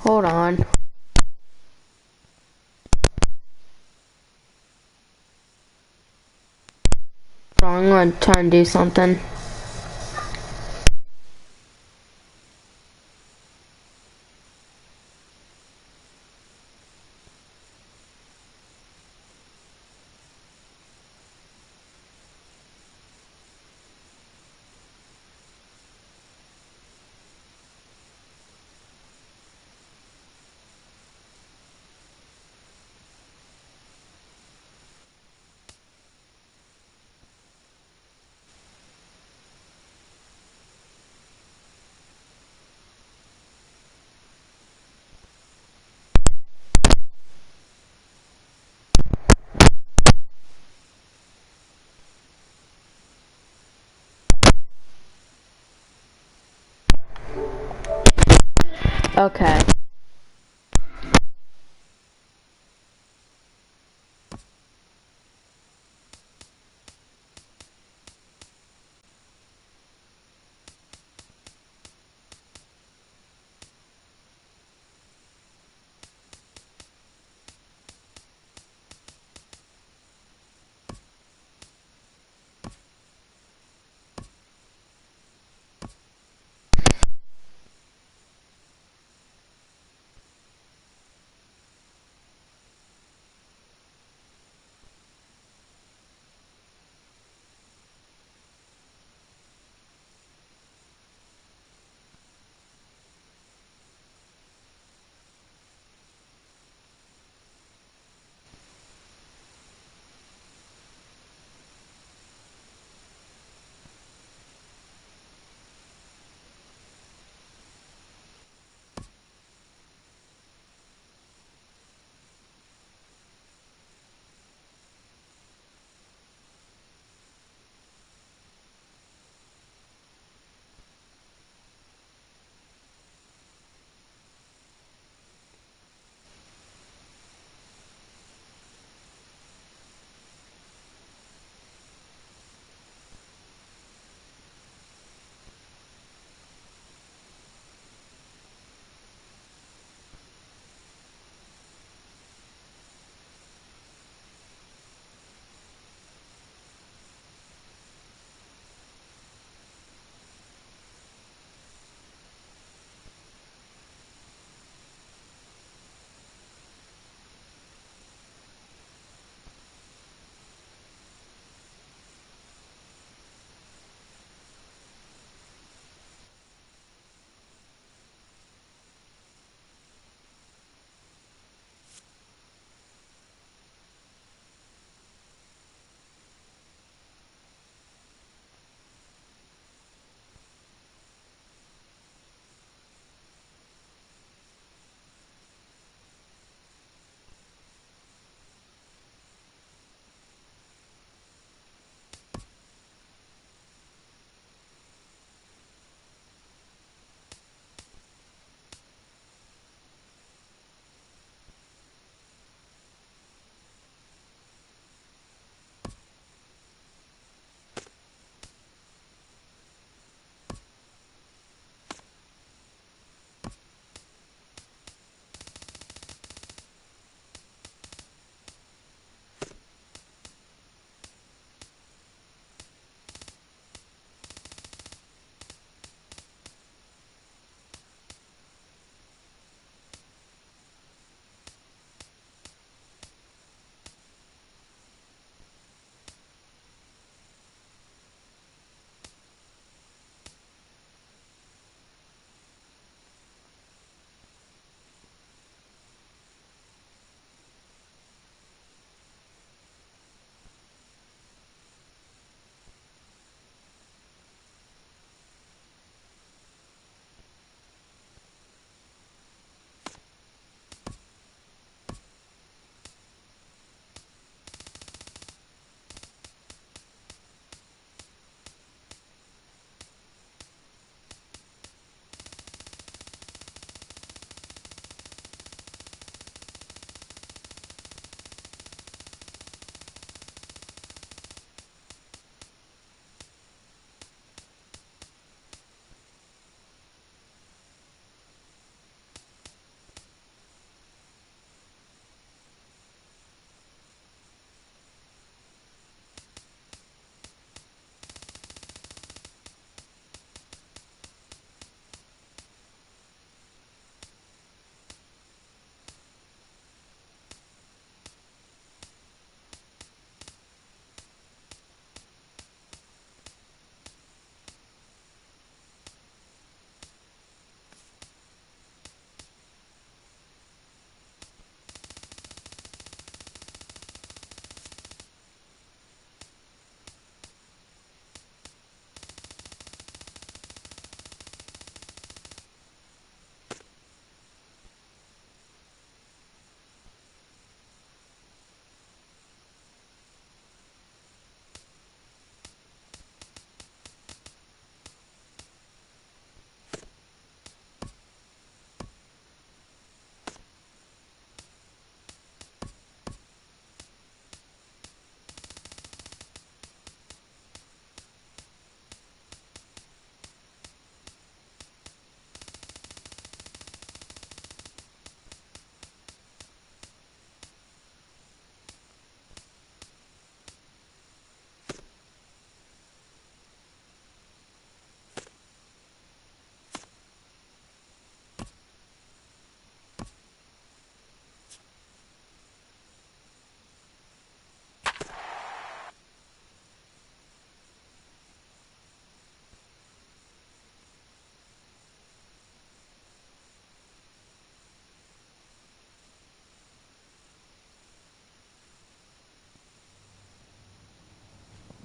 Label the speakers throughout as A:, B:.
A: Hold on. I'm gonna try and do something. Okay.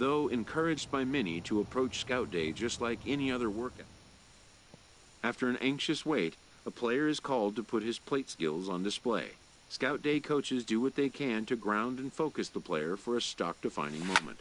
B: though encouraged by many to approach Scout Day just like any other workout. After an anxious wait, a player is called to put his plate skills on display. Scout Day coaches do what they can to ground and focus the player for a stock-defining moment.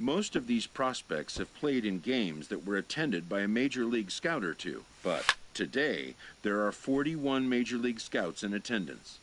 B: Most of these prospects have played in games that were attended by a Major League Scout or two, but today there are 41 Major League Scouts in attendance.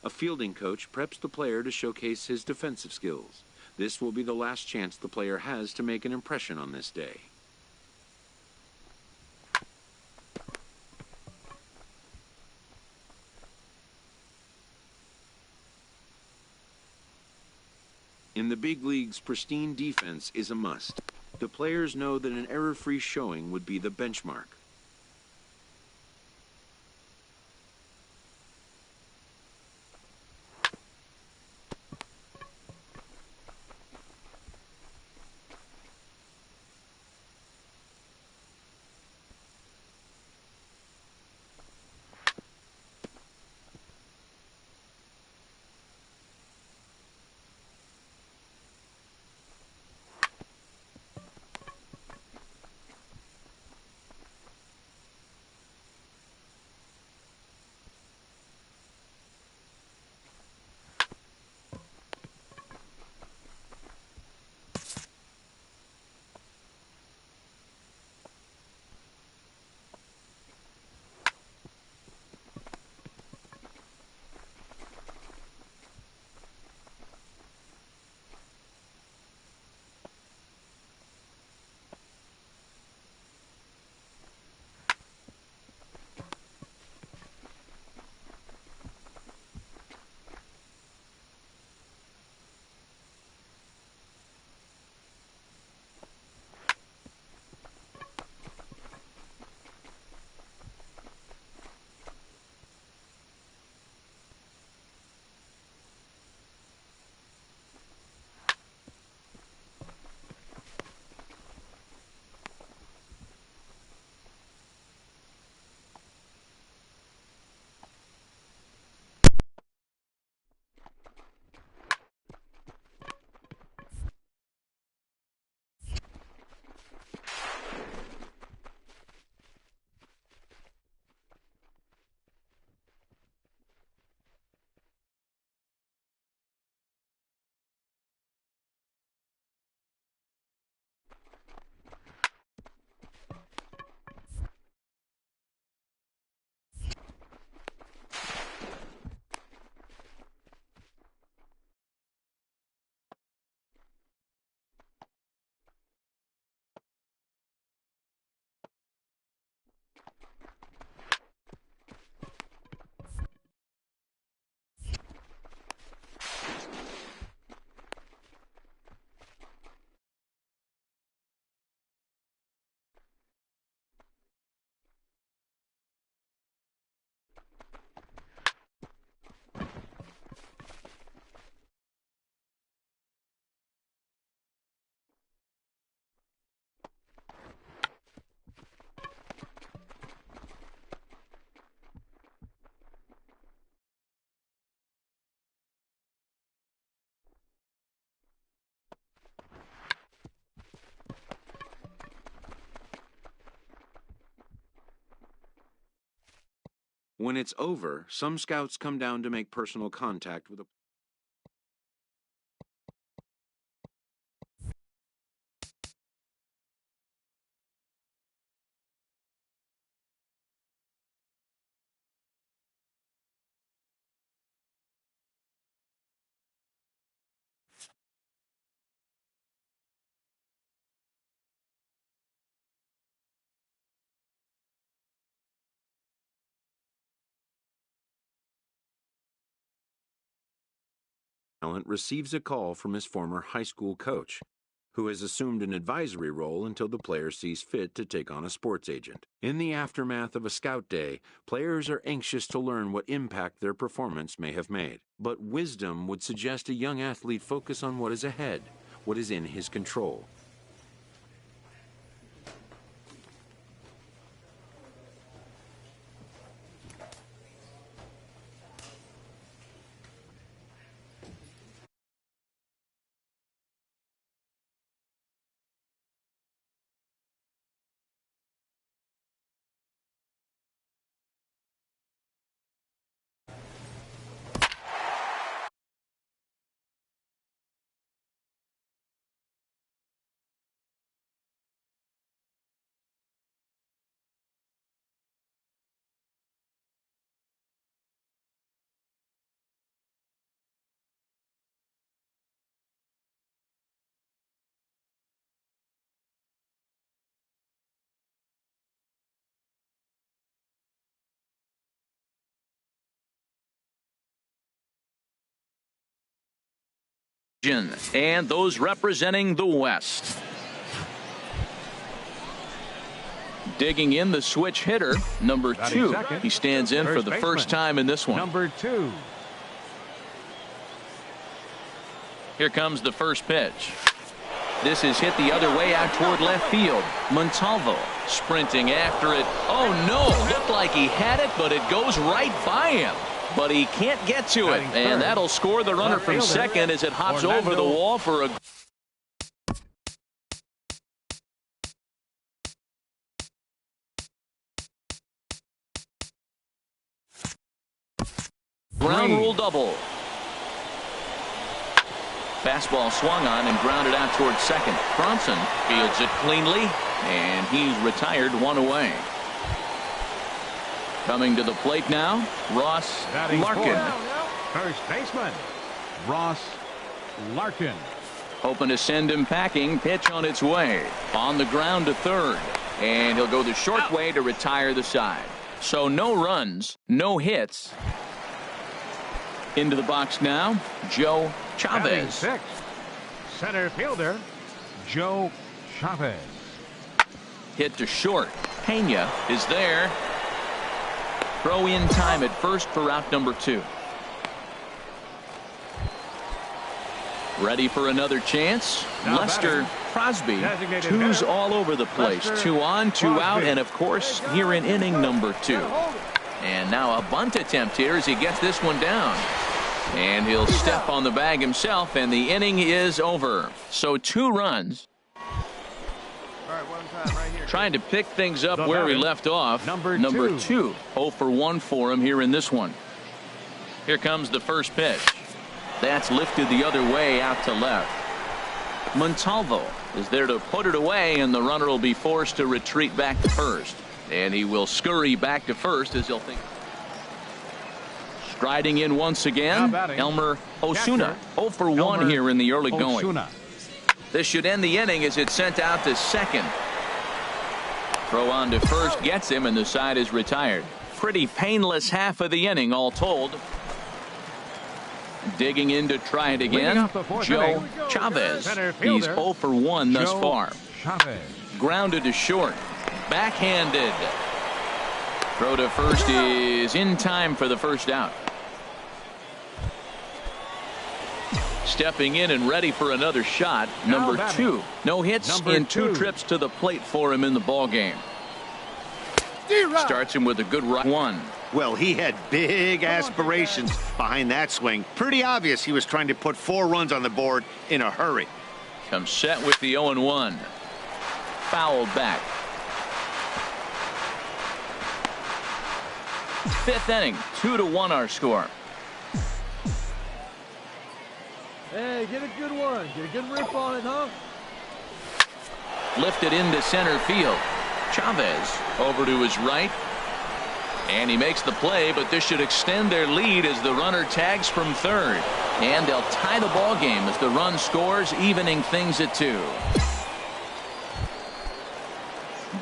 B: A fielding coach preps the player to showcase his defensive skills. This will be the last chance the player has to make an impression on this day. In the big leagues, pristine defense is a must. The players know that an error-free showing would be the benchmark. When it's over, some scouts come down to make personal contact with a talent receives a call from his former high school coach, who has assumed an advisory role until the player sees fit to take on a sports agent. In the aftermath of a scout day, players are anxious to learn what impact their performance may have made. But wisdom would suggest a young athlete focus on what is ahead, what is in his control.
C: And those representing the West. Digging in the switch hitter, number 2. He stands in for the first time in this one.
D: Number 2.
C: Here comes the first pitch. This is hit the other way out toward left field. Montalvo sprinting after it. Oh no, looked like he had it, but it goes right by him. But he can't get to it, and that'll score the runner from second as it hops over the wall for a ground rule double. Fastball swung on and grounded out towards second. Bronson fields it cleanly, and he's retired, 1 away. Coming to the plate now, Ross Larkin.
D: First baseman, Ross Larkin.
C: Hoping to send him packing. Pitch on its way. On the ground to third. And he'll go the short way to retire the side. So no runs, no hits. Into the box now, Joe Chavez.
D: Center fielder, Joe Chavez.
C: Hit to short. Pena is there. Throw in time at first for out number 2. Ready for another chance. Lester Crosby. 2's all over the place. 2 on, 2 out, and of course here in inning number 2. And now a bunt attempt here as he gets this one down. And he'll step on the bag himself, and the inning is over. So 2 runs. Trying to pick things up where he left off. Number 2. 0 for 1 for him here in this one. Here comes the first pitch. That's lifted the other way out to left. Montalvo is there to put it away, and the runner will be forced to retreat back to first. And he will scurry back to first as he'll think. Striding in once again, Elmer Osuna. 0 for 1 here in the early going. This should end the inning as it's sent out to second. Throw on to first gets him, and the side is retired. Pretty painless half of the inning all told. Digging in to try it again, Joe Chavez. He's 0 for 1 thus far. Grounded to short. Backhanded. Throw to first is in time for the first out. Stepping in and ready for another shot, number 2. No hits in 2 trips to the plate for him in the ball game. Starts him with a good right 1.
E: Well, he had big aspirations behind that swing. Pretty obvious he was trying to put 4 runs on the board in a hurry.
C: Comes set with the 0-1. Fouled back. 5th inning, 2-1 our score.
F: Hey, get a good one. Get a good rip on it, huh?
C: Lifted into center field. Chavez over to his right. And he makes the play, but this should extend their lead as the runner tags from third. And they'll tie the ball game as the run scores, evening things at 2.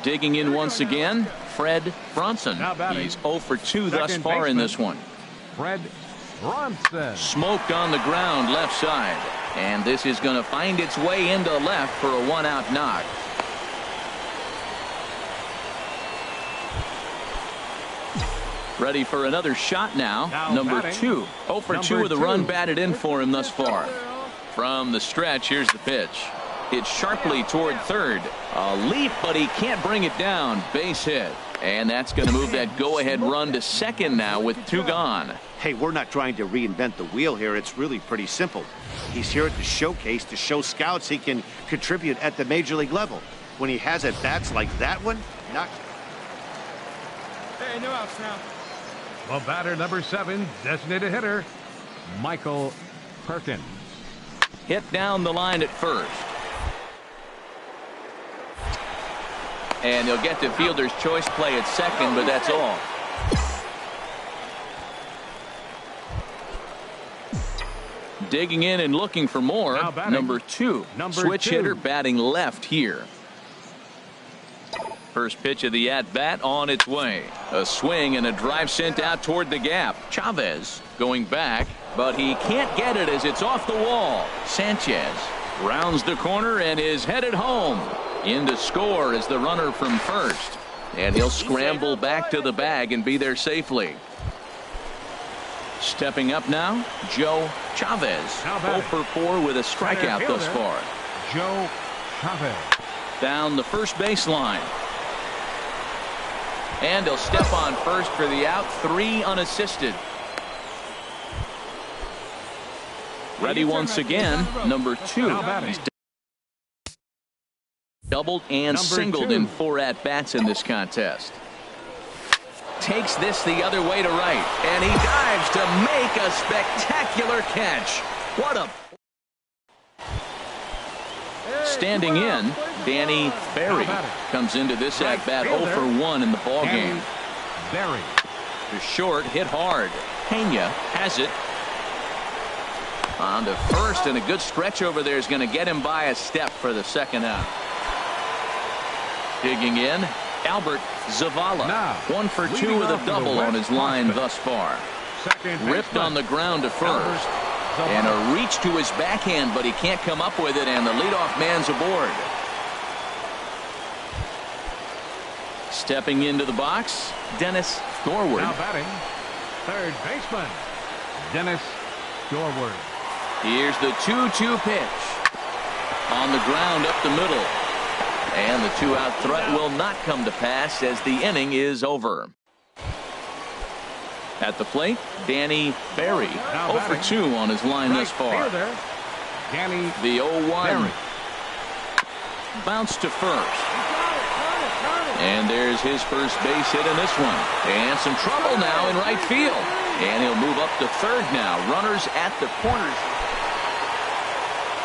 C: Digging in once again, Fred Bronson. He's 0 for 2 thus far in this one.
D: Fred Bronson.
C: Smoked on the ground left side. And this is going to find its way into left for a 1-out knock. Ready for another shot now. Number 2. 0 for 2 with a run batted in for him thus far. From the stretch, here's the pitch. It's sharply toward third. A leap, but he can't bring it down. Base hit. And that's going to move that go-ahead run to second now with 2 gone.
E: Hey, we're not trying to reinvent the wheel here. It's really pretty simple. He's here at the showcase to show scouts he can contribute at the major league level. When he has at-bats like that one, not...
F: Hey, no outs now.
D: The batter, number 7, designated hitter, Michael Perkins.
C: Hit down the line at first. And he'll get the fielder's choice play at second, but that's all. Digging in and looking for more. Number 2. Switch hitter batting left here. First pitch of the at-bat on its way. A swing and a drive sent out toward the gap. Chavez going back. but he can't get it as it's off the wall. Sanchez rounds the corner and is headed home. In to score is the runner from first. And he'll scramble back to the bag and be there safely. Stepping up now, Joe Chavez. 0 for 4 with a strikeout thus far.
D: Joe Chavez.
C: Down the first baseline. And he'll step on first for the out. 3 unassisted. Ready once again, number 2. He's doubled and singled in 4 at-bats in this contest. Takes this the other way to right, and he dives to make a spectacular catch. What a... Standing in, Danny Berry comes into this at-bat 0 for 1 in the ballgame.
D: Berry.
C: The short hit hard. Pena has it. On to first, and a good stretch over there is going to get him by a step for the second out. Digging in, Albert Zavala. 1 for 2 with a double on his line thus far. Ripped on the ground to first. And a reach to his backhand, but he can't come up with it, and the leadoff man's aboard. Stepping into the box, Dennis Dorward.
D: Now batting, third baseman, Dennis Dorward.
C: Here's the 2-2 pitch. On the ground up the middle. And the 2-out threat will not come to pass as the inning is over. At the plate, Danny Berry. 0 for 2 on his line thus far.
D: Danny
C: the 0-1.
D: Berry.
C: Bounce to first. And there's his first base hit in this one. And some trouble now in right field. And he'll move up to third now. Runners at the corners.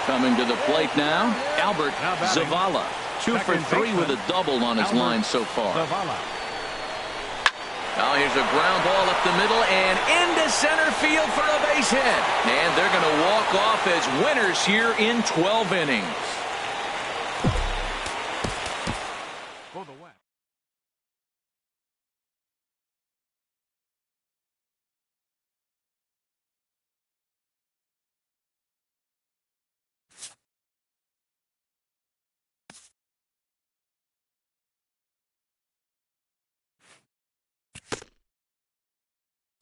C: Coming to the plate now, Albert Zavala. 2 for 3 with a double on his line so far. Now here's a ground ball up the middle and into center field for a base hit. And they're going to walk off as winners here in 12 innings.
D: For the West.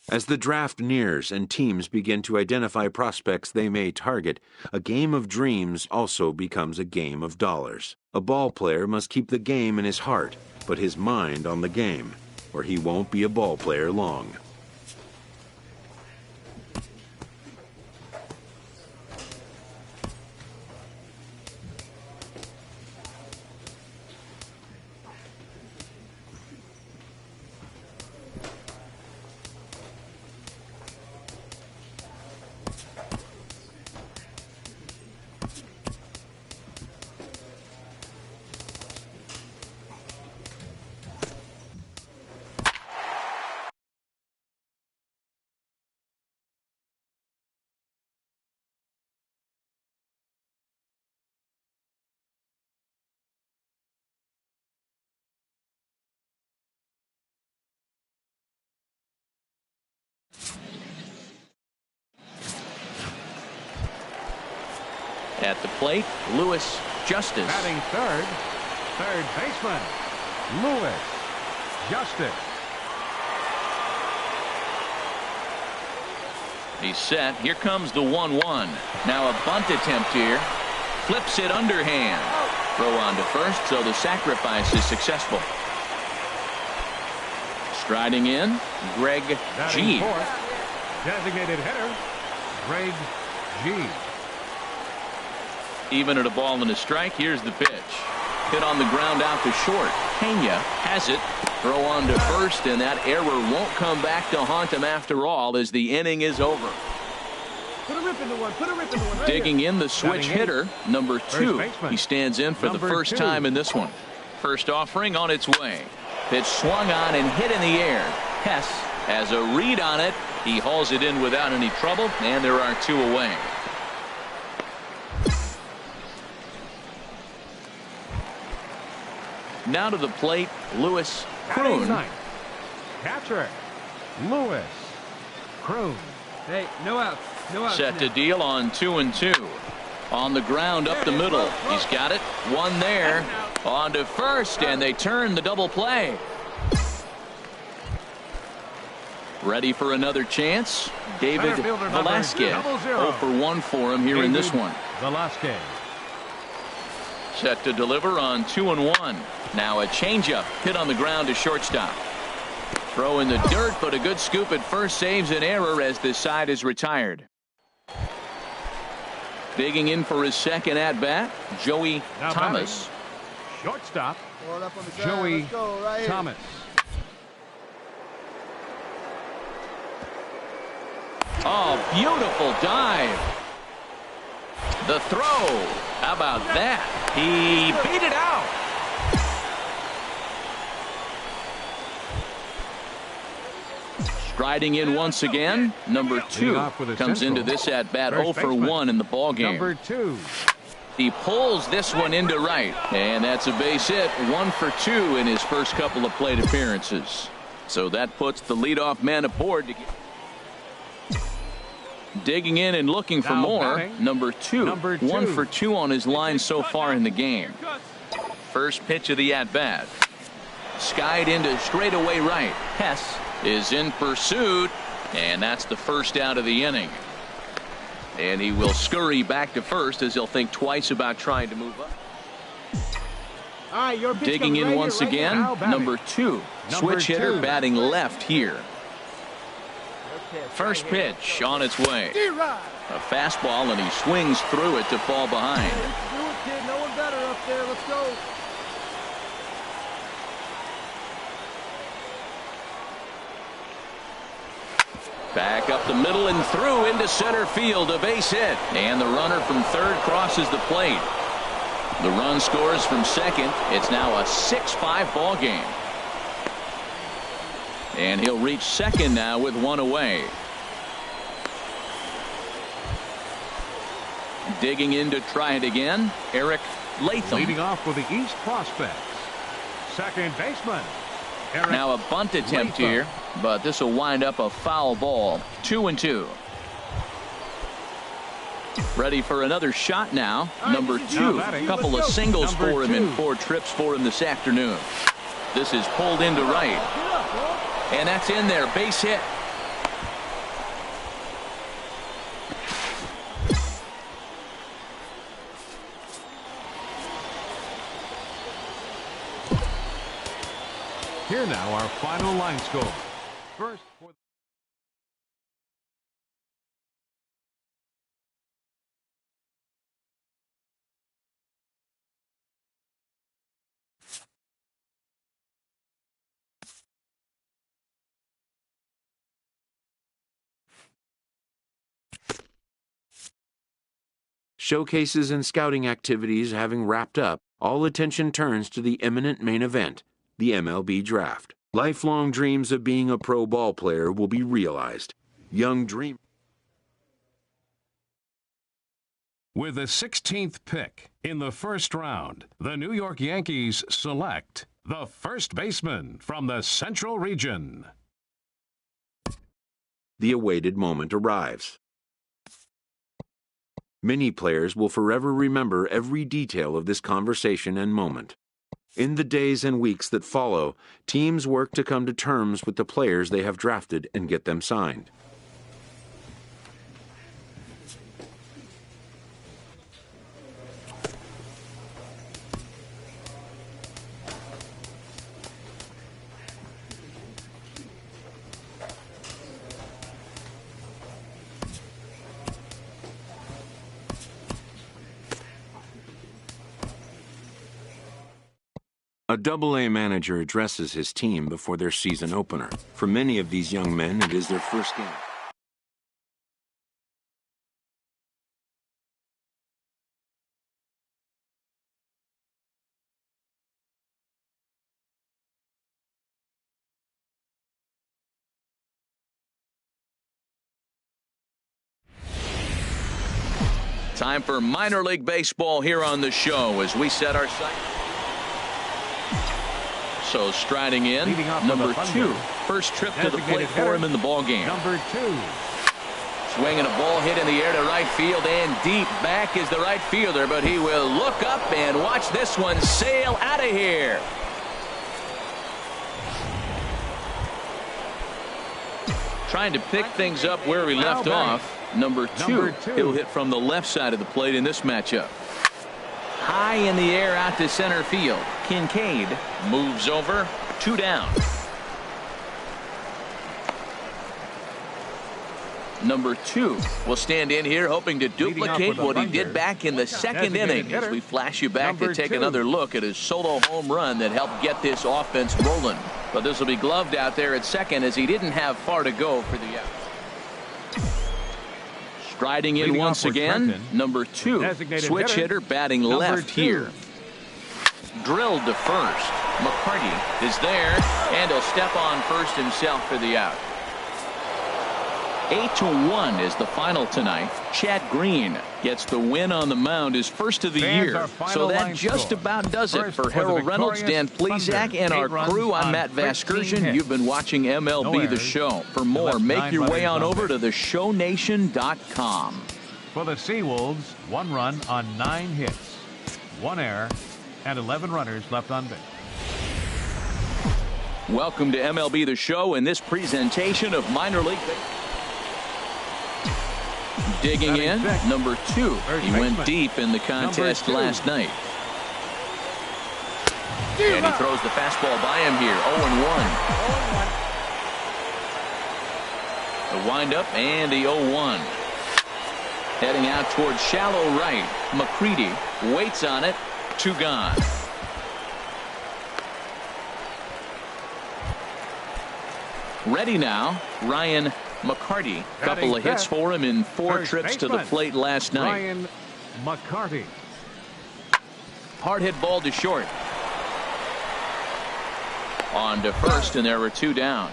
B: As the draft nears and teams begin to identify prospects they may target, a game of dreams also becomes a game of dollars. A ball player must keep the game in his heart, but his mind on the game, or he won't be a ball player long.
C: At the plate, Louis Justice.
D: Batting third baseman, Louis Justice.
C: He's set. Here comes the 1-1. Now a bunt attempt here. Flips it underhand. Throw on to first, so the sacrifice is successful. Striding in, Greg G.
D: Fourth, designated hitter, Greg G.
C: Even at a ball and a strike, here's the pitch. Hit on the ground out to short. Pena has it. Throw on to first, and that error won't come back to haunt him after all as the inning is over.
F: Put a rip into one. Put a rip into one. Right
C: Digging
F: here.
C: in the switch hitter, number 2. He stands in for the first time in this one. First offering on its way. Pitch swung on and hit in the air. Hess has a read on it. He hauls it in without any trouble, and there are 2 away. Now to the plate, Louis Kroon.
D: Catcher, Louis Kroon.
F: Hey, no outs.
C: Set to deal on 2-2. On the ground up the middle. He's got it. One there. On to first, and they turn the double play. Ready for another chance. David Velasquez. 0 for 1 for him here in this one.
D: Velasquez.
C: Set to deliver on 2-1. Now a changeup hit on the ground to shortstop. Throw in the dirt, but a good scoop at first saves an error as this side is retired. Digging in for his second at bat, Joey Thomas.
D: Shortstop, Joey Thomas.
C: Oh, beautiful dive. The throw. How about that? He beat it out. Striding in once again, number 2 comes into this at bat 0 for 1 in the ball game.
D: Number 2.
C: He pulls this one into right, and that's a base hit. 1 for 2 in his first couple of plate appearances. So that puts the leadoff man aboard. Digging in and looking for more. Number 2. 1 for 2 on his line so far in the game. First pitch of the at bat. Skied into straightaway right. Hess is in pursuit, and that's the first out of the inning. And he will scurry back to first as he'll think twice about trying to move up. Digging in once again, number 2. Switch hitter batting left here. First pitch on its way. A fastball, and he swings through it to fall behind.
F: Let's do it, kid. No one better up there. Let's go.
C: Back up the middle and through into center field. A base hit. And the runner from third crosses the plate. The run scores from second. It's now a 6-5 ball game. And he'll reach second now with one away. Digging in to try it again, Eric Latham.
D: Leading off for the East Prospects, second baseman. Eric
C: now a bunt attempt
D: Latham.
C: here, but this will wind up a foul ball. 2-2. Ready for another shot now. Number 2. A couple of singles for him and 4 trips for him this afternoon. This is pulled into right. And that's in there. Base hit.
D: Here now our final line score. First for
B: Showcases and scouting activities having wrapped up, all attention turns to the imminent main event, the MLB Draft. Lifelong dreams of being a pro ball player will be realized. Young dream.
D: With the 16th pick in the first round, the New York Yankees select the first baseman from the Central Region.
B: The awaited moment arrives. Many players will forever remember every detail of this conversation and moment. In the days and weeks that follow, teams work to come to terms with the players they have drafted and get them signed. A Double-A manager addresses his team before their season opener. For many of these young men, it is their first game.
C: Time for minor league baseball here on the show as we set our sights. So striding in, number 2. First trip to the plate for him in the ball game.
D: Number 2.
C: Swinging a ball hit in the air to right field and deep. Back is the right fielder, but he will look up and watch this one sail out of here. Trying to pick things up where we left off. Number two. He'll hit from the left side of the plate in this matchup. High in the air out to center field. Kincaid moves over. 2 down. Number 2 will stand in here hoping to duplicate what he did back in the second inning as we flash you back to take another look at his solo home run that helped get this offense rolling. But this will be gloved out there at second as he didn't have far to go for the out. Striding in once again, number 2, switch hitter batting left here. Drilled to first. McCarty is there, and he'll step on first himself for the out. 8-1 is the final tonight. Chad Green gets the win on the mound, his first of the year. So that just about does it for Harold Reynolds, Dan Plesac, and our crew. I'm Matt Vasgersian. You've been watching MLB The Show. For more, make your way on over to theshownation.com.
G: For the Seawolves, 1 run on 9 hits, 1 error, and 11 runners left on base.
C: Welcome to MLB The Show in this presentation of minor league. Digging in, number 2. He went deep in the contest last night. And he throws the fastball by him here. 0-1. The windup and the 0-1. Heading out towards shallow right. McCready waits on it. 2 gone. Ready now, Ryan McCarty. Couple of hits for him in 4 trips to the plate last night.
G: Ryan McCarty.
C: Hard hit ball to short. On to first, and there were 2 down.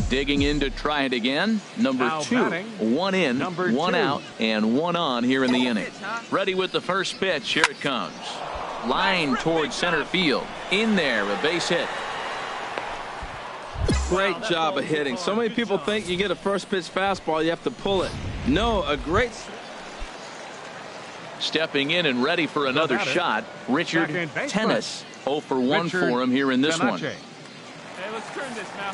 C: Digging in to try it again. Number 2. 1 in, 1 out, and 1 on here in the inning. Ready with the first pitch. Here it comes. Line towards center field. In there, a base hit.
H: Great job of hitting. So many people think you get a first pitch fastball, you have to pull it. No, a great.
C: Stepping in and ready for another shot, Richard Tennis. 0 for 1 for him here in this one.
F: Hey, let's turn this now.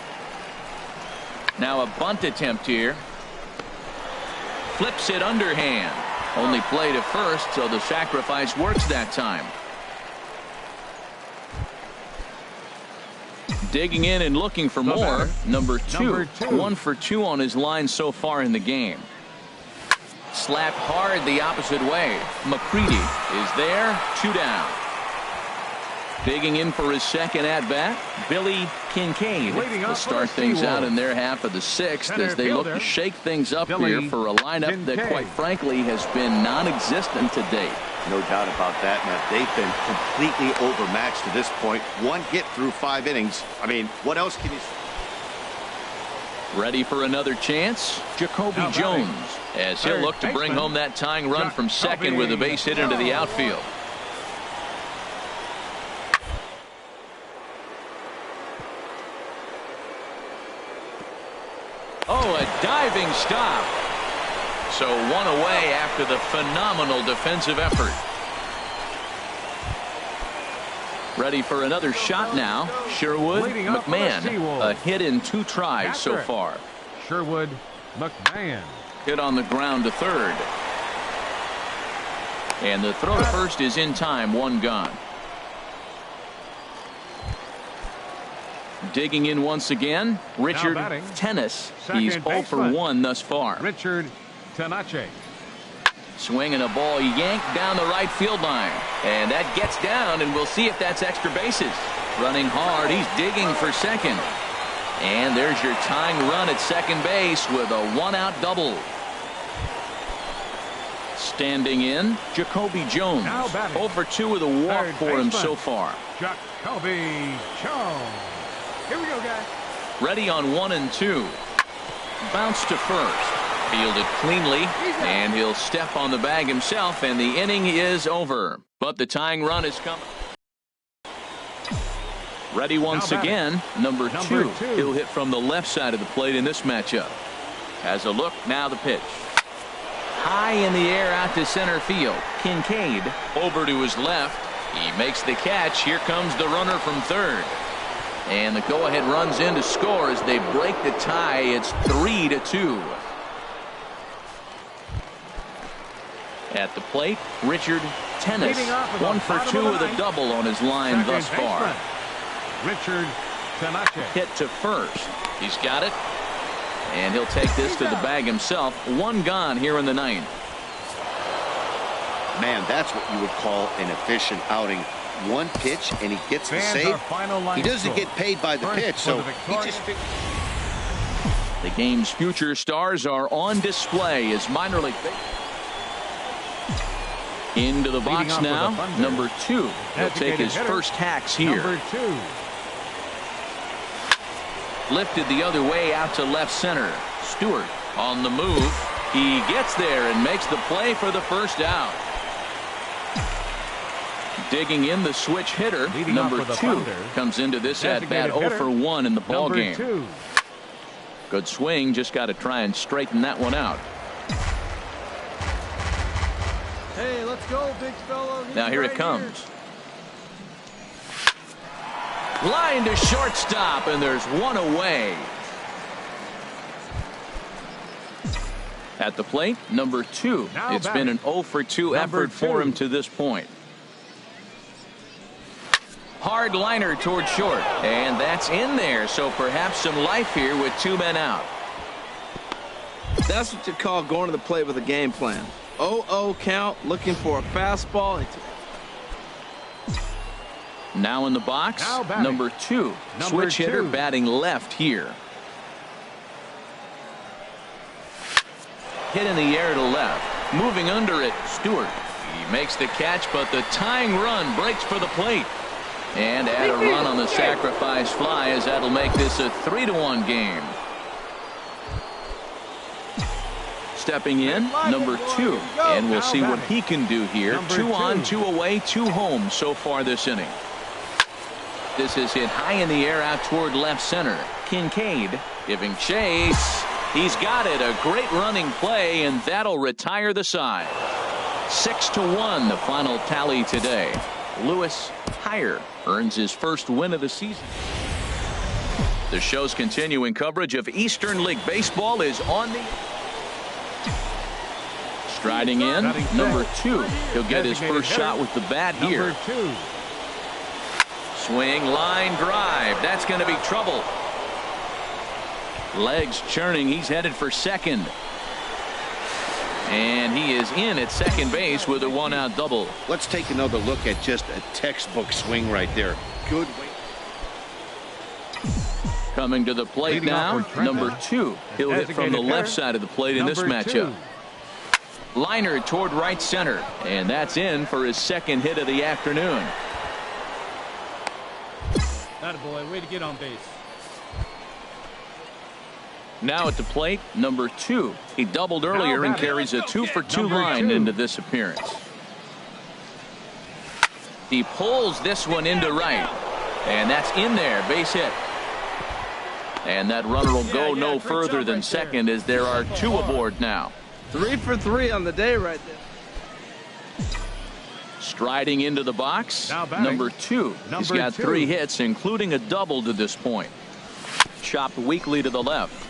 C: Now a bunt attempt here. Flips it underhand. Only play to first, so the sacrifice works that time. Digging in and looking for more. Number 2. 1 for 2 on his line so far in the game. Slapped hard the opposite way. McCready is there. 2 down. Digging in for his second at-bat, Billy Kincaid will start things out in their half of the 6th as they look to shake things up here for a lineup that, quite frankly, has been non-existent to date.
E: No doubt about that, Matt. They've been completely overmatched to this point. 1 hit through 5 innings. I mean, what else can you...
C: Ready for another chance? Jacoby Jones, as he'll look to bring home that tying run from second with a base hit into the outfield. Oh, a diving stop. So 1 away after the phenomenal defensive effort. Ready for another shot now. Sherwood McMahon. A hit in 2 tries so far.
G: Sherwood McMahon.
C: Hit on the ground to third. And the throw to first is in time. 1 gone. Digging in once again, Richard Tennis. He's 0 for 1 thus far.
G: Richard Tenace.
C: Swinging a ball yanked down the right field line. And that gets down, and we'll see if that's extra bases. Running hard, he's digging for second. And there's your tying run at second base with a 1-out double. Standing in, Jacoby Jones. 0 for 2 with a walk for him so far.
G: Jacoby Jones. Here we go, guys.
C: Ready on 1 and 2. Bounce to first. Fielded cleanly, and he'll step on the bag himself, and the inning is over. But the tying run is coming. Ready once again, number two. He'll hit from the left side of the plate in this matchup. Has a look, now the pitch. High in the air out to center field. Kincaid over to his left. He makes the catch. Here comes the runner from third. And the go-ahead runs in to score as they break the tie. It's 3-2. At the plate, Richard Tennis. 1 for 2 with a double on his line thus far.
G: Richard Tennis.
C: Hit to first. He's got it. And he'll take this to the bag himself. 1 gone here in the 9th.
E: Man, that's what you would call an efficient outing. 1 pitch and he gets the save. He doesn't get paid by the pitch, so he just...
C: The game's future stars are on display as minor league. Into the box now, number 2. He'll take his first hacks here.
G: Number 2.
C: Lifted the other way out to left center. Stewart on the move. He gets there and makes the play for the first out. Digging in the switch hitter, number 2 comes into this at bat 0 for 1 in the ball game. Good swing, just got to try and straighten that one out.
F: Hey, let's go, big fellow.
C: Now here it comes. Line to shortstop, and there's 1 away. At the plate, number 2. It's been an 0 for 2 effort for him to this point. Hard liner toward short, and that's in there, so perhaps some life here with 2 men out.
H: That's what you call going to the plate with a game plan. 0-0 count, looking for a fastball.
C: Now in the box, number 2. Switch hitter batting left here. Hit in the air to left. Moving under it, Stewart. He makes the catch, but the tying run breaks for the plate. And add a run on the sacrifice fly as that'll make this a 3-1 game. Stepping in, number 2. And we'll see what he can do here. 2 on, 2 away, 2 home so far this inning. This is hit high in the air out toward left center. Kincaid giving chase. He's got it. A great running play, and that'll retire the side. 6-1 the final tally today. Lewis Hire earns his first win of the season. The show's continuing coverage of Eastern League Baseball is on the... Striding in, number 2. He'll get his first shot with the bat here. Swing, line drive. That's going to be trouble. Legs churning. He's headed for second. And he is in at second base with a 1-out double.
E: Let's take another look at just a textbook swing right there. Good way.
C: Coming to the plate now, number 2. He'll hit from the left side of the plate in this matchup. Liner toward right center, and that's in for his second hit of the afternoon.
F: Attaboy, way to get on base.
C: Now at the plate, number 2. He doubled earlier and carries a 2 for 2 line into this appearance. He pulls this one into right, and that's in there, base hit. And that runner will go no further than second as there are 2 aboard now.
H: 3 for 3 on the day right there.
C: Striding into the box, number 2. He's got 3 hits, including a double to this point. Chopped weakly to the left.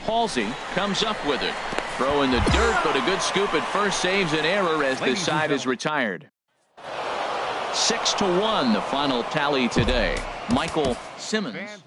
C: Halsey comes up with it. Throw in the dirt, but a good scoop at first saves an error as the side is retired. 6-1 the final tally today. Michael Simmons.